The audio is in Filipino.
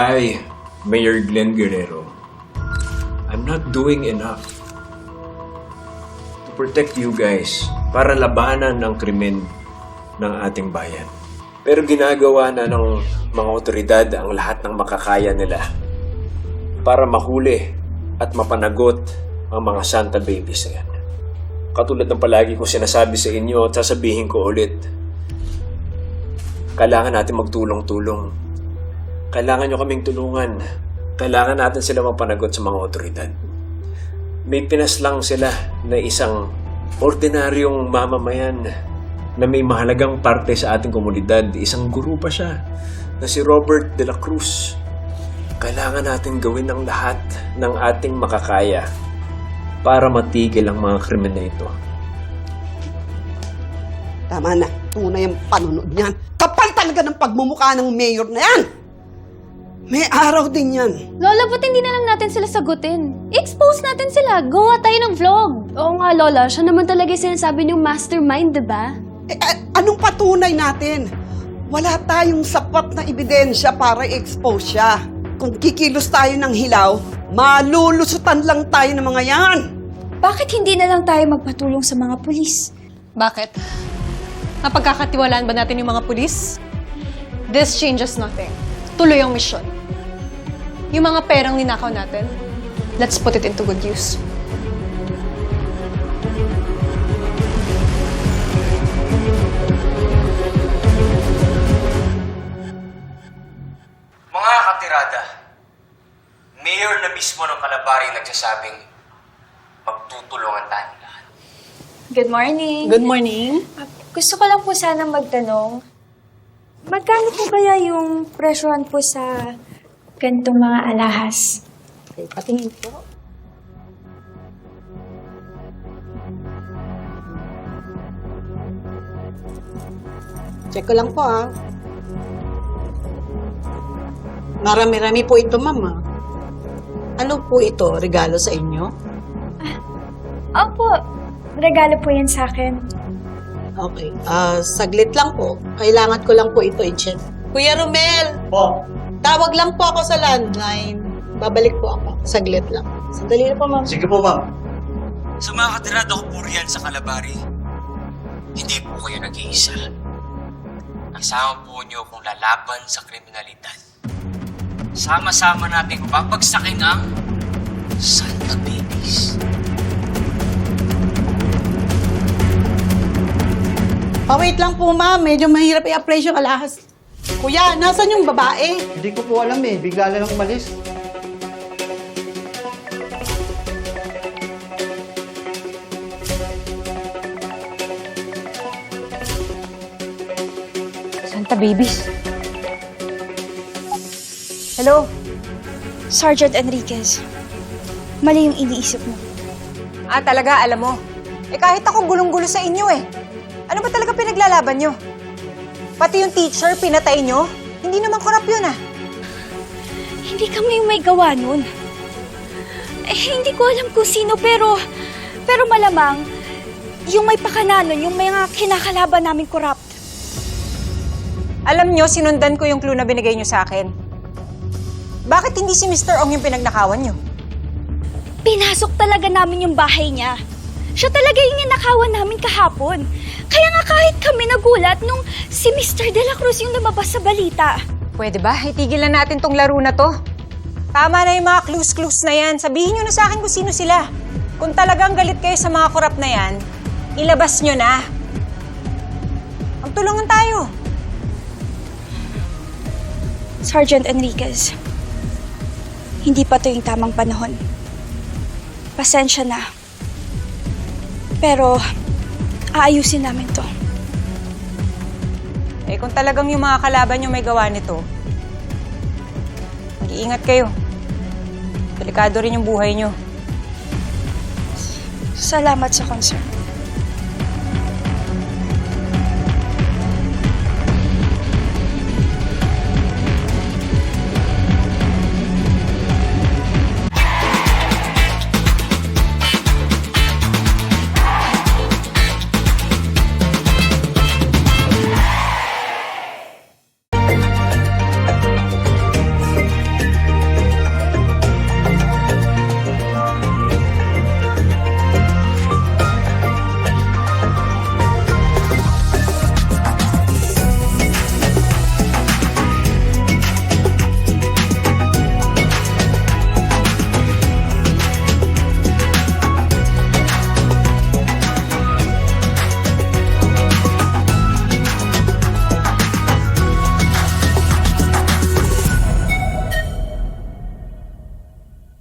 I, Mayor Glenn Guerrero, I'm not doing enough to protect you guys para labanan ang krimen ng ating bayan. Pero ginagawa na ng mga otoridad ang lahat ng makakaya nila para mahuli at mapanagot ang mga Santa Babies na yan. Katulad ng palagi kong sinasabi sa inyo at sasabihin ko ulit, kailangan natin magtulong-tulong. Kailangan nyo kaming tulungan. Kailangan natin sila mapanagot sa mga otoridad. May pinaslang sila na isang ordinaryong mamamayan na may mahalagang parte sa ating komunidad. Isang guru pa siya na si Robert de la Cruz. Kailangan natin gawin ang lahat ng ating makakaya para matigil ang mga krimen na ito. Tama na. Tunay ang panunod niyan. Kapal talaga ng pagmumukha ng mayor na yan! May araw din yan. Lola, ba't hindi na lang natin sila sagutin? I-expose natin sila. Gawa tayo ng vlog. Oo nga, Lola. Siya naman talaga yung sinasabi niyong mastermind, diba? Anong patunay natin? Wala tayong sapat na ebidensya para i-expose siya. Kung kikilos tayo ng hilaw, malulusutan lang tayo ng mga yan. Bakit hindi na lang tayo magpatulong sa mga pulis? Bakit? Napagkakatiwalaan ba natin yung mga pulis? This changes nothing. Tuloy ang misyon. Yung mga perang ninakaw natin, let's put it into good use. Mga katirada, mayor na mismo ng Calabari nagsasabing magtutulungan tayong lahat. Good morning. Good morning. Gusto ko lang po sana magtanong, magkano po kaya yung presyohan po sa ganitong mga alahas? Okay, patingin po. Check ko lang po, ha. Marami-rami po ito, mama. Ano po ito? Regalo sa inyo? Opo, regalo po yan sa akin. Okay. Saglit lang po. Kailangan ko lang po ito i-check. Kuya Romel! Po. Tawag lang po ako sa landline. Babalik po ako. Saglit lang. Sandali na po, ma'am. Sige po, ma'am. Sa mga katirada ko po riyan sa Calabari, hindi po kayo nag-iisa. Kasama po niyo kung lalaban sa kriminalidad. Sama-sama natin babagsakin ang Santa Babies. Wait lang po, ma'am. Medyo mahirap i-appraise yung alahas. Kuya, nasan yung babae? Hindi ko po alam eh. Bigla na lang umalis. Santa Babies. Hello? Sergeant Enriquez, mali yung iniisip mo. Talaga, alam mo. Kahit ako gulong-gulo sa inyo eh. Ano ba talaga pinaglalaban nyo? Pati yung teacher, pinatay nyo? Hindi naman korap yun ah. Hindi kami yung may gawa nun. Hindi ko alam kung sino, pero malamang, yung may pakananon, yung mga kinakalaban namin corrupt. Alam nyo, sinundan ko yung clue na binigay nyo sa akin. Bakit hindi si Mr. Ong yung pinagnakawan nyo? Pinasok talaga namin yung bahay niya. Siya talaga yung ninakawan namin kahapon. Kaya nga kahit kami nagulat nung si Mr. De La Cruz yung lumabas sa balita. Pwede ba? Itigil na natin tong laro na to. Tama na yung mga clues na yan. Sabihin nyo na sa akin kung sino sila. Kung talagang galit kayo sa mga korap na yan, ilabas nyo na. Magtulungan tayo. Sergeant Enriquez, hindi pa to yung tamang panahon. Pasensya na. Pero, aayusin namin to. Kung talagang yung mga kalaban nyo may gawa nito, mag-iingat kayo. Delikado rin yung buhay nyo. Salamat sa concern.